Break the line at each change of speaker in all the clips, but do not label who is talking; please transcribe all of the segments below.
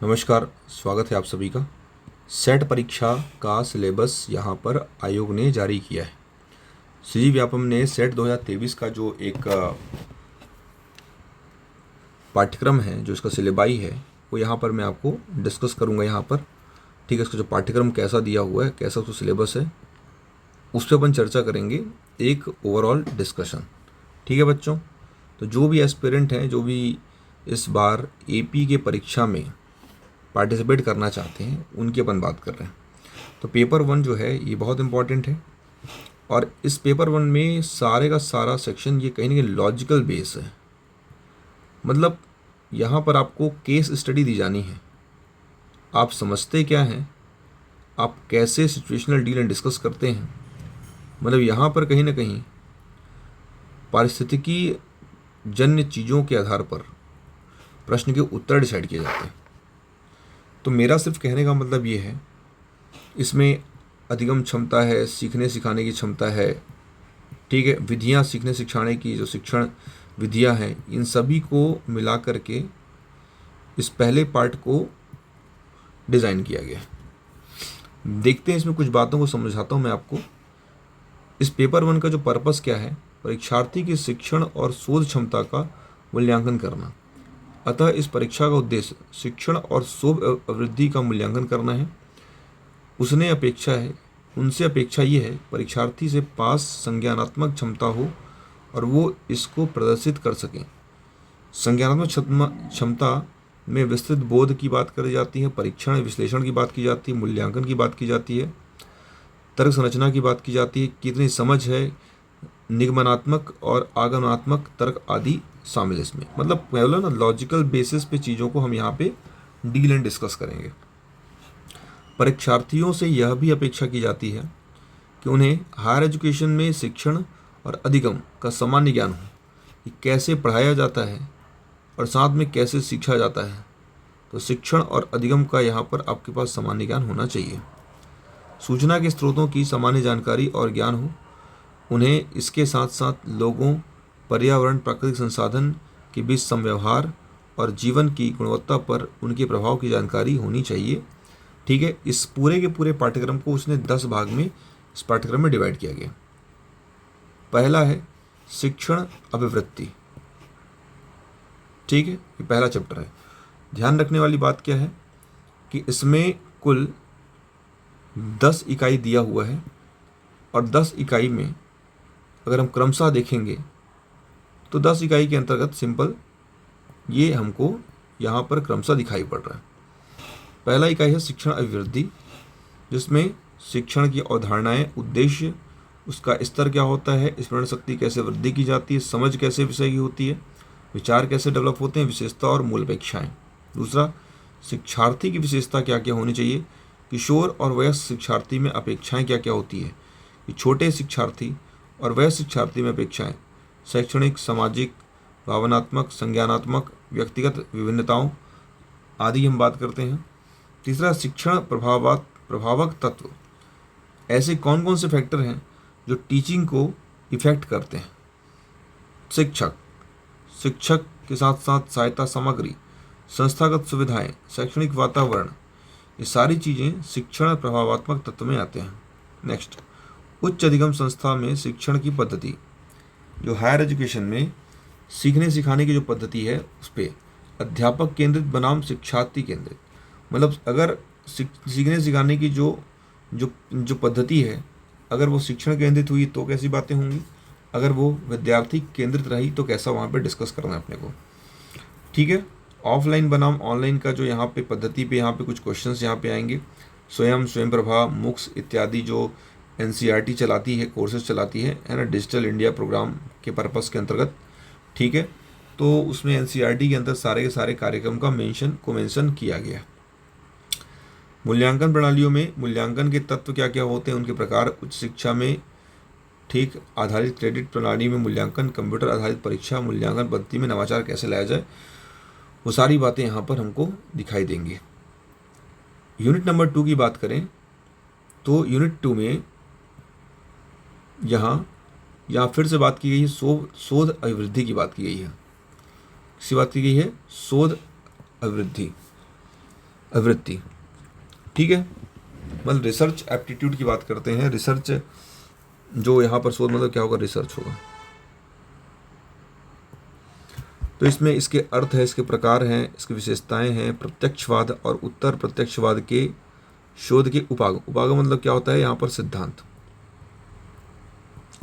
नमस्कार, स्वागत है आप सभी का। सेट परीक्षा का सिलेबस यहाँ पर आयोग ने जारी किया है। श्री व्यापम ने सेट 2023 का जो एक पाठ्यक्रम है, जो इसका सिलेबाई है, वो यहाँ पर मैं आपको डिस्कस करूँगा यहाँ पर। ठीक है, इसका जो पाठ्यक्रम कैसा दिया हुआ है, कैसा उसका सिलेबस है, उस पर अपन चर्चा करेंगे, एक ओवरऑल डिस्कशन। ठीक है बच्चों, तो जो भी एस्पिरेंट हैं, जो भी इस बार एपी के परीक्षा में पार्टिसिपेट करना चाहते हैं, उनकी अपन बात कर रहे हैं। तो पेपर 1 जो है ये बहुत इंपॉर्टेंट है, और इस पेपर 1 में सारे का सारा सेक्शन ये कहीं ना कहीं लॉजिकल बेस है। मतलब यहाँ पर आपको केस स्टडी दी जानी है, आप समझते क्या हैं, आप कैसे सिचुएशनल डील एंड डिस्कस करते हैं। मतलब यहाँ पर कहीं ना कहीं पारिस्थितिकी जन्य चीज़ों के आधार पर प्रश्न के उत्तर डिसाइड किए जाते हैं। तो मेरा सिर्फ कहने का मतलब ये है, इसमें अधिगम क्षमता है, सीखने सिखाने की क्षमता है, ठीक है, विधियाँ सीखने सिखाने की जो शिक्षण विधियाँ हैं, इन सभी को मिला करके इस पहले पार्ट को डिज़ाइन किया गया है। देखते हैं, इसमें कुछ बातों को समझाता हूँ मैं आपको। इस पेपर 1 का जो पर्पस क्या है, परीक्षार्थी की शिक्षण और शोध क्षमता का मूल्यांकन करना। अतः इस परीक्षा का उद्देश्य शिक्षण और शोध अभिवृद्धि का मूल्यांकन करना है। उनसे अपेक्षा ये है परीक्षार्थी से पास संज्ञानात्मक क्षमता हो और वो इसको प्रदर्शित कर सकें। संज्ञानात्मक क्षमता में विस्तृत बोध की बात करी जाती है, परीक्षण विश्लेषण की बात की जाती है, मूल्यांकन की बात की जाती है, तर्क संरचना की बात की जाती है, कितनी समझ है, निगमनात्मक और आगमनात्मक तर्क आदि शामिल इसमें। मतलब बोला ना, लॉजिकल बेसिस पे चीज़ों को हम यहाँ पे डील एंड डिस्कस करेंगे। परीक्षार्थियों से यह भी अपेक्षा की जाती है कि उन्हें हायर एजुकेशन में शिक्षण और अधिगम का सामान्य ज्ञान हो कि कैसे पढ़ाया जाता है और साथ में कैसे सीखा जाता है। तो शिक्षण और अधिगम का यहाँ पर आपके पास सामान्य ज्ञान होना चाहिए। सूचना के स्रोतों की सामान्य जानकारी और ज्ञान हो। उन्हें इसके साथ साथ लोगों, पर्यावरण, प्राकृतिक संसाधन के बीच समव्यवहार और जीवन की गुणवत्ता पर उनके प्रभाव की जानकारी होनी चाहिए। ठीक है, इस पूरे के पूरे पाठ्यक्रम को उसने 10 भाग में इस पाठ्यक्रम में डिवाइड किया गया। पहला है शिक्षण अभिवृत्ति। ठीक है, ये पहला चैप्टर है। ध्यान रखने वाली बात क्या है कि इसमें कुल 10 इकाई दिया हुआ है, और 10 इकाई में अगर हम क्रमशः देखेंगे तो 10 इकाई के अंतर्गत सिंपल ये हमको यहाँ पर क्रमशः दिखाई पड़ रहा है। पहला इकाई है शिक्षण अभिवृद्धि, जिसमें शिक्षण की अवधारणाएं, उद्देश्य, उसका स्तर क्या होता है, स्मरण शक्ति कैसे वृद्धि की जाती है, समझ कैसे विषय की होती है, विचार कैसे डेवलप होते हैं, विशेषता और मूल अपेक्षाएं। दूसरा, शिक्षार्थी की विशेषता क्या क्या होनी चाहिए, किशोर और वयस्क शिक्षार्थी में अपेक्षाएं क्या क्या होती है, कि छोटे शिक्षार्थी और वयस्क शिक्षार्थी में अपेक्षाएं, शैक्षणिक, सामाजिक, भावनात्मक, संज्ञानात्मक, व्यक्तिगत विभिन्नताओं आदि हम बात करते हैं। तीसरा, शिक्षण प्रभावक तत्व। ऐसे कौन कौन से फैक्टर हैं जो टीचिंग को इफेक्ट करते हैं। शिक्षक के साथ साथ सहायता सामग्री, संस्थागत सुविधाएं, शैक्षणिक वातावरण, ये सारी चीज़ें शिक्षण प्रभावात्मक तत्व में आते हैं। नेक्स्ट, उच्च अधिगम संस्था में शिक्षण की पद्धति, जो हायर एजुकेशन में सीखने सिखाने की जो पद्धति है, उस पर अध्यापक केंद्रित बनाम शिक्षार्थी केंद्रित। मतलब अगर सीखने सिखाने की जो जो जो पद्धति है, अगर वो शिक्षण केंद्रित हुई तो कैसी बातें होंगी, अगर वो विद्यार्थी केंद्रित रही तो कैसा वहाँ पे डिस्कस करना है अपने को। ठीक है, ऑफलाइन बनाम ऑनलाइन का जो यहाँ पे पद्धति पे यहाँ पे कुछ क्वेश्चंस यहाँ पे आएंगे। स्वयं प्रभा, मुक्स इत्यादि जो एनसीईआरटी चलाती है, कोर्सेज चलाती है ना, डिजिटल इंडिया प्रोग्राम के पर्पस के अंतर्गत। ठीक है, तो उसमें एनसीईआरटी के अंदर सारे के सारे कार्यक्रम का मेंशन किया गया। मूल्यांकन प्रणालियों में मूल्यांकन के तत्व क्या क्या होते हैं, उनके प्रकार, उच्च शिक्षा में ठीक आधारित क्रेडिट प्रणाली में मूल्यांकन, कंप्यूटर आधारित परीक्षा मूल्यांकन पद्धति में नवाचार कैसे लाया जाए, वो सारी बातें यहाँ पर हमको दिखाई देंगी। यूनिट नंबर 2 की बात करें तो यूनिट 2 में यहाँ फिर से बात की गई है शोध अभिवृद्धि की बात की गई है। किसकी बात की गई है? शोध अभिवृद्धि। आवृत्ति। ठीक है, मतलब रिसर्च एप्टीट्यूड की बात करते हैं। रिसर्च जो यहाँ पर शोध मतलब क्या होगा, रिसर्च होगा। तो इसमें इसके अर्थ है, इसके प्रकार हैं, इसकी विशेषताएं हैं, प्रत्यक्षवाद और उत्तर प्रत्यक्षवाद के शोध के उपागम। उपागम मतलब क्या होता है यहाँ पर, सिद्धांत।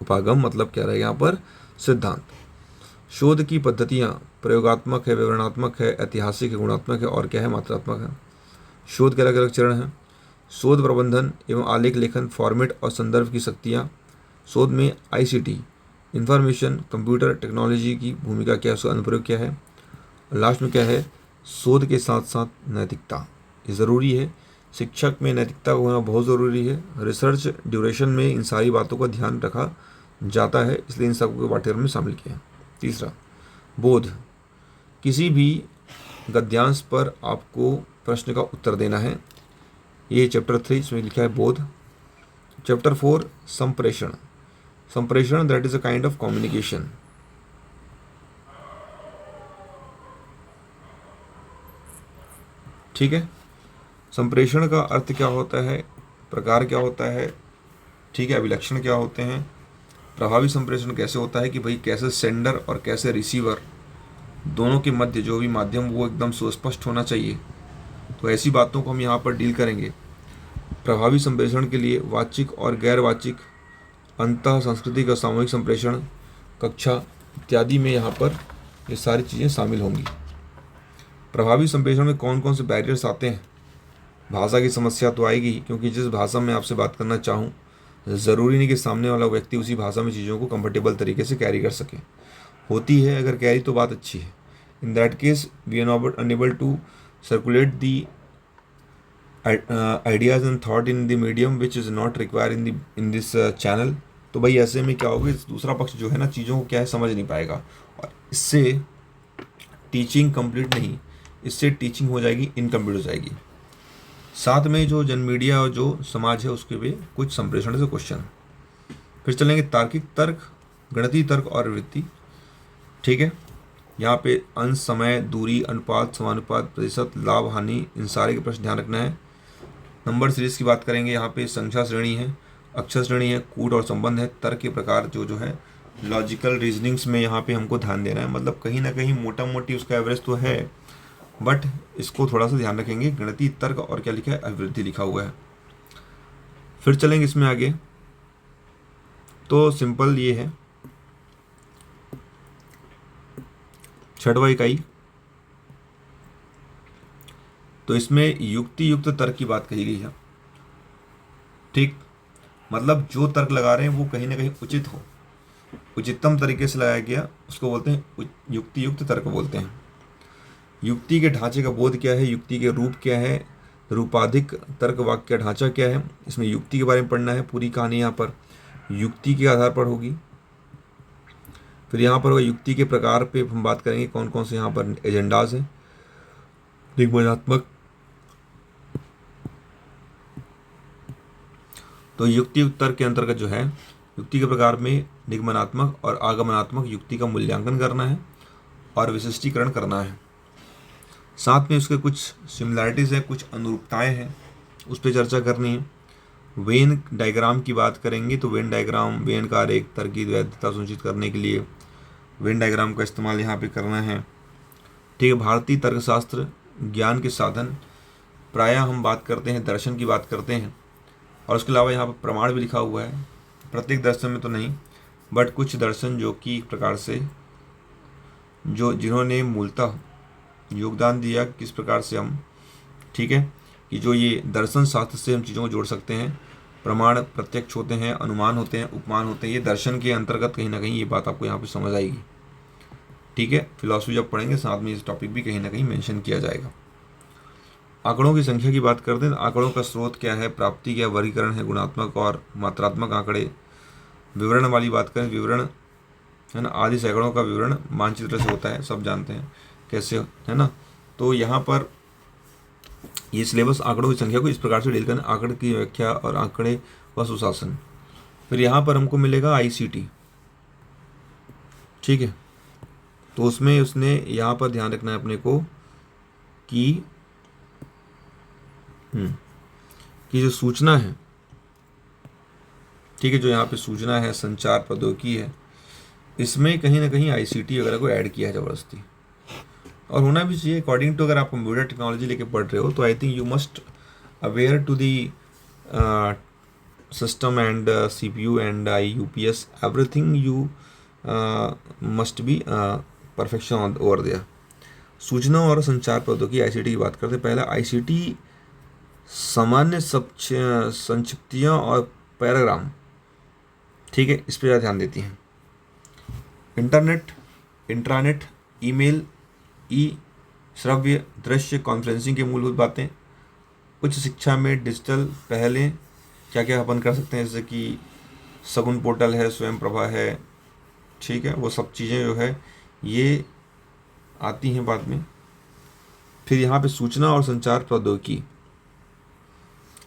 उपागम मतलब क्या रहेगा यहाँ पर, सिद्धांत। शोध की पद्धतियाँ प्रयोगात्मक है, विवरणात्मक है, ऐतिहासिक है, गुणात्मक है और क्या है, मात्रात्मक है। शोध के अलग अलग चरण हैं। शोध प्रबंधन एवं आलेख लेखन, फॉर्मेट और संदर्भ की शक्तियाँ। शोध में आईसीटी, इंफॉर्मेशन कंप्यूटर टेक्नोलॉजी की भूमिका क्या है, उसका अनुप्रयोग क्या है। लास्ट में क्या है, शोध के साथ साथ नैतिकता, ये ज़रूरी है। शिक्षक में नैतिकता होना बहुत ज़रूरी है। रिसर्च ड्यूरेशन में इन सारी बातों का ध्यान रखा जाता है, इसलिए इन सबको पाठ्यक्रम में शामिल किया है। तीसरा, बोध। किसी भी गद्यांश पर आपको प्रश्न का उत्तर देना है, ये चैप्टर 3 इसमें लिखा है बोध। चैप्टर 4 संप्रेषण। संप्रेषण that is a kind of communication. ठीक है, संप्रेषण का अर्थ क्या होता है, प्रकार क्या होता है, ठीक है, अभिलक्षण क्या होते हैं, प्रभावी संप्रेषण कैसे होता है कि भाई कैसे सेंडर और कैसे रिसीवर दोनों के मध्य जो भी माध्यम वो एकदम सुस्पष्ट होना चाहिए। तो ऐसी बातों को हम यहाँ पर डील करेंगे। प्रभावी संप्रेषण के लिए वाचिक और गैर वाचिक, अंतः सांस्कृतिक और सामूहिक संप्रेषण, कक्षा इत्यादि में यहाँ पर ये सारी चीज़ें शामिल होंगी। प्रभावी संप्रेषण में कौन कौन से बैरियर्स आते हैं। भाषा की समस्या तो आएगी, क्योंकि जिस भाषा में आपसे बात करना चाहूँ ज़रूरी नहीं कि सामने वाला व्यक्ति उसी भाषा में चीज़ों को कंफर्टेबल तरीके से कैरी कर सके। होती है अगर कैरी तो बात अच्छी है। In that case we are not unable to circulate the ideas and thought in the medium which is not require in this channel. तो भाई ऐसे में क्या होगा, दूसरा पक्ष जो है ना चीज़ों को क्या है समझ नहीं पाएगा, और इससे टीचिंग कंप्लीट नहीं, इससे टीचिंग हो जाएगी इनकम्प्लीट हो जाएगी। साथ में जो जन मीडिया और जो समाज है उसके भी कुछ संप्रेषण से क्वेश्चन। फिर चलेंगे तार्किक तर्क, गणितीय तर्क और वृत्ति। ठीक है, यहाँ पे अंश, समय, दूरी, अनुपात, समानुपात, प्रतिशत, लाभ, हानि, इन सारे के प्रश्न ध्यान रखना है। नंबर सीरीज की बात करेंगे, यहाँ पे संख्या श्रेणी है, अक्षर श्रेणी है, कूट और संबंध है, तर्क के प्रकार जो है लॉजिकल रीजनिंग्स में यहाँ पे हमको ध्यान देना है। मतलब कहीं ना कहीं मोटा मोटी उसका एवरेज तो है, बट इसको थोड़ा सा ध्यान रखेंगे। गणितीय तर्क और क्या लिखा है, अभिवृद्धि लिखा हुआ है। फिर चलेंगे इसमें आगे, तो सिंपल ये है, छठवां इकाई, तो इसमें युक्ति युक्त तर्क की बात कही गई है। ठीक, मतलब जो तर्क लगा रहे हैं वो कहीं ना कहीं उचित हो, उचितम तरीके से लगाया गया, उसको बोलते हैं युक्ति युक्त तर्क बोलते हैं। युक्ति के ढांचे का बोध क्या है, युक्ति के रूप क्या है, रूपाधिक तर्क वाक्य का ढांचा क्या है, इसमें युक्ति के बारे में पढ़ना है। पूरी कहानी यहाँ पर युक्ति के आधार पर होगी। फिर यहाँ पर युक्ति के प्रकार पे हम बात करेंगे, कौन कौन से यहाँ पर एजेंडाज हैं। दिग्बंधनात्मक, तो युक्ति युक्त तर्क के अंतर्गत जो है युक्ति के प्रकार में निगमनात्मक और आगमनात्मक युक्ति का मूल्यांकन करना है और विशिष्टीकरण करना है। साथ में उसके कुछ सिमिलैरिटीज़ हैं, कुछ अनुरूपताएं हैं, उस पर चर्चा करनी है। वेन डायग्राम की बात करेंगे, तो वेन डायग्राम, वेन का आरेख तर्क की वैधता सुनिश्चित करने के लिए वेन डायग्राम का इस्तेमाल यहाँ पे करना है। ठीक है, भारतीय तर्कशास्त्र ज्ञान के साधन, प्रायः हम बात करते हैं दर्शन की बात करते हैं, और उसके अलावा यहाँ पर प्रमाण भी लिखा हुआ है। प्रत्येक दर्शन में तो नहीं, बट कुछ दर्शन जो कि एक प्रकार से जो जिन्होंने मूलतः योगदान दिया, किस प्रकार से हम, ठीक है, कि जो ये दर्शन शास्त्र से हम चीज़ों को जोड़ सकते हैं। प्रमाण प्रत्यक्ष होते हैं, अनुमान होते हैं, उपमान होते हैं, ये दर्शन के अंतर्गत कहीं ना कहीं ये बात आपको यहाँ पे समझ आएगी। ठीक है, फिलॉसफी जब पढ़ेंगे साथ में इस टॉपिक भी कहीं ना कहीं मेंशन किया जाएगा। आंकड़ों की संख्या की बात करते हैं, आंकड़ों का स्रोत क्या है, प्राप्ति क्या, वर्गीकरण है, गुणात्मक और मात्रात्मक आंकड़े। विवरण वाली बात करें, विवरण है ना, आदि सैकड़ों का विवरण मानचित्र से होता है, सब जानते हैं कैसे, है ना। तो यहाँ पर ये सिलेबस आंकड़ों की संख्या को इस प्रकार से डील करना, आंकड़े की व्याख्या और आंकड़े व सुशासन। फिर यहाँ पर हमको मिलेगा आईसीटी। ठीक है, तो उसमें उसने यहाँ पर ध्यान रखना है अपने को कि कि जो सूचना है, ठीक है, जो यहाँ पे सूचना है, संचार प्रौद्योगिकी है, इसमें कहीं ना कहीं आईसीटी वगैरह को ऐड किया है ज़बरदस्ती, और होना भी चाहिए अकॉर्डिंग टू। अगर आप कंप्यूटर टेक्नोलॉजी लेके पढ़ रहे हो तो I think you must aware to the system and CPU and UPS, everything you must be perfection over there. सूचना और संचार प्रौद्योगिकी आईसीटी की बात करते हैं। पहला आईसीटी सामान्य संक्षिप्तियाँ और पैराग्राम, ठीक है, इस पर ज़्यादा ध्यान देती हैं। इंटरनेट, इंट्रानेट, ईमेल, श्रव्य, दृश्य, कॉन्फ्रेंसिंग की मूलभूत बातें। उच्च शिक्षा में डिजिटल पहलें क्या क्या अपन कर सकते हैं, जैसे कि सगुन पोर्टल है, स्वयं प्रभा है, ठीक है, वो सब चीज़ें जो है ये आती हैं बाद में। फिर यहाँ पे सूचना और संचार प्रौद्योगिकी,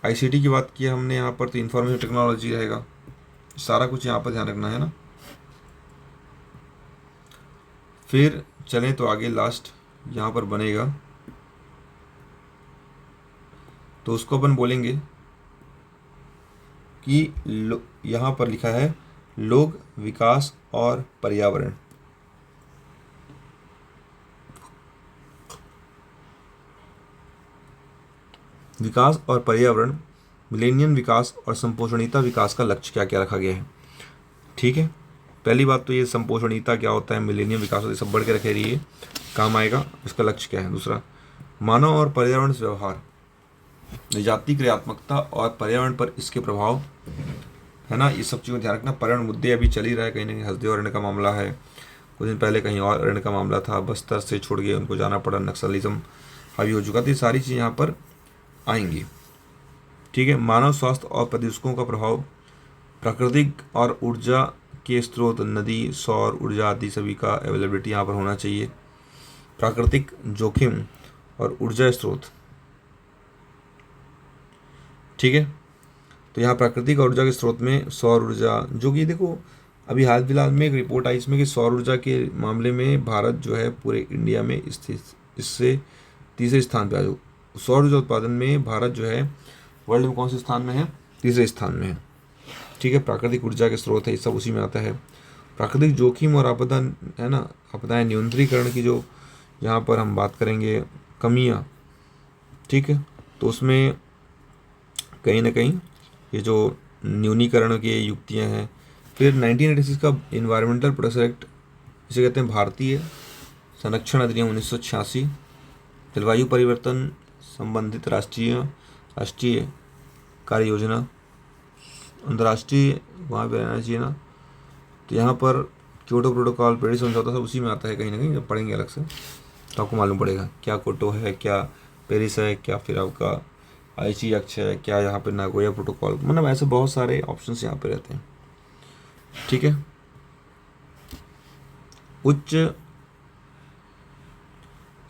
आईसीटी की बात की हमने यहाँ पर, तो इंफॉर्मेशन टेक्नोलॉजी रहेगा, सारा कुछ यहाँ पर ध्यान रखना है ना। फिर चलें तो आगे लास्ट यहाँ पर बनेगा, तो उसको अपन बोलेंगे कि यहाँ पर लिखा है लोक विकास और पर्यावरण। विकास और पर्यावरण, मिलेनियम विकास और संपोषणीयता विकास का लक्ष्य क्या क्या रखा गया है, ठीक है। पहली बात तो ये संपोषणीयता क्या होता है, मिलेनियम विकास होता है, सब बढ़ के रखे रहिए, काम आएगा, इसका लक्ष्य क्या है। दूसरा, मानव और पर्यावरण से व्यवहार, जाति क्रियात्मकता और पर्यावरण पर इसके प्रभाव, है ना, ये सब चीज़ों को ध्यान रखना। पर्यावरण मुद्दे अभी चल ही रहा है, कहीं ना कहीं हसदेव अरण्य का मामला है, कुछ दिन पहले कहीं और अरण्य का मामला था, बस्तर से छोड़ के उनको जाना पड़ा, नक्सलिज्म हावी हो चुका था, ये सारी चीज़ें यहाँ पर आएंगी, ठीक है। मानव स्वास्थ्य और प्रदूषकों का प्रभाव, प्राकृतिक और ऊर्जा के स्रोत, नदी, सौर ऊर्जा आदि सभी का अवेलेबिलिटी यहाँ पर होना चाहिए। प्राकृतिक जोखिम और ऊर्जा स्रोत, ठीक है, तो यहाँ प्राकृतिक ऊर्जा के स्रोत में सौर ऊर्जा, जो कि देखो अभी हाल फिलहाल में एक रिपोर्ट आई इसमें कि सौर ऊर्जा के मामले में भारत जो है पूरे इंडिया में इससे तीसरे स्थान पे आ। सौर ऊर्जा उत्पादन में भारत जो है वर्ल्ड में कौन से स्थान में है, तीसरे स्थान में है, ठीक है। प्राकृतिक ऊर्जा के स्रोत है, ये सब उसी में आता है। प्राकृतिक जोखिम और आपदा, है ना, आपदाएं न्यूनतरीकरण की जो यहाँ पर हम बात करेंगे, कमियाँ, ठीक है, तो उसमें कहीं ना कहीं ये जो न्यूनीकरण की युक्तियाँ हैं। फिर 1986 का इन्वायरमेंटल प्रोटेक्शन एक्ट, जिसे कहते हैं भारतीय संरक्षण अधिनियम 1986, जलवायु परिवर्तन संबंधित राष्ट्रीय कार्य योजना, अंतर्राष्ट्रीय वहाँ पे रहना चाहिए ना, तो यहाँ पर क्योटो प्रोटोकॉल, पेरिस समझौता, सब उसी में आता है, कहीं ना कहीं जब पढ़ेंगे अलग से तो आपको मालूम पड़ेगा क्या क्योटो है, क्या पेरिस है, क्या फिर आपका आईची एक्ट है, क्या यहाँ पे नागोया प्रोटोकॉल, मतलब ऐसे बहुत सारे ऑप्शंस यहाँ पे रहते हैं, ठीक है। उच्च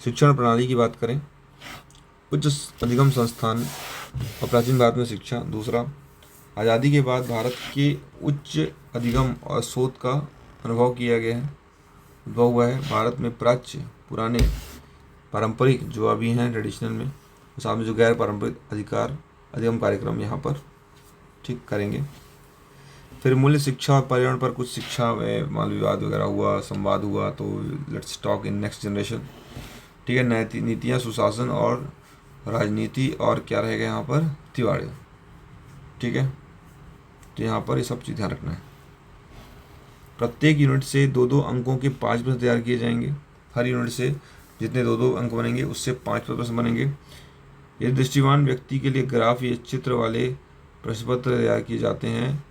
शिक्षण प्रणाली की बात करें, उच्च अधिगम संस्थान और प्राचीन भारत में शिक्षा। दूसरा, आज़ादी के बाद भारत के उच्च अधिगम और शोध का अनुभव किया गया है, उद्भव हुआ है। भारत में प्राच्य, पुराने, पारंपरिक जो अभी हैं ट्रेडिशनल में, साथ में जो गैर पारंपरिक अधिगम कार्यक्रम यहाँ पर ठीक करेंगे। फिर मूल्य शिक्षा और पर्यावरण पर कुछ शिक्षा में मान विवाद वगैरह हुआ, संवाद हुआ, तो let's talk in next generation, ठीक है। नीतियाँ, सुशासन और राजनीति, और क्या रहेगा यहाँ पर, तिवाड़ी, ठीक है, तो यहाँ पर ये सब चीज़ ध्यान रखना है। प्रत्येक यूनिट से 2-2 अंकों के 5 प्रश्न तैयार किए जाएंगे। हर यूनिट से जितने 2-2 अंक बनेंगे उससे 5 प्रश्न बनेंगे। यदि दृष्टिवान व्यक्ति के लिए ग्राफ या चित्र वाले प्रश्न पत्र तैयार किए जाते हैं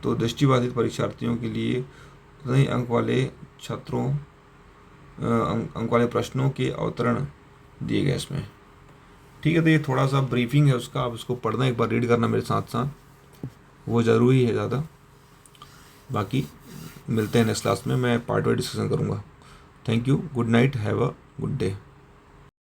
तो दृष्टिबाधित परीक्षार्थियों के लिए उतने ही अंक वाले प्रश्नों के अवतरण दिए गए इसमें, ठीक है। तो ये थोड़ा सा ब्रीफिंग है उसका, आप उसको पढ़ना, एक बार रीड करना मेरे साथ साथ, वो ज़रूरी है ज़्यादा। बाकी मिलते हैं नेक्स्ट क्लास में, मैं पार्ट वाइज डिस्कशन करूँगा। Thank you, good night, have a good day.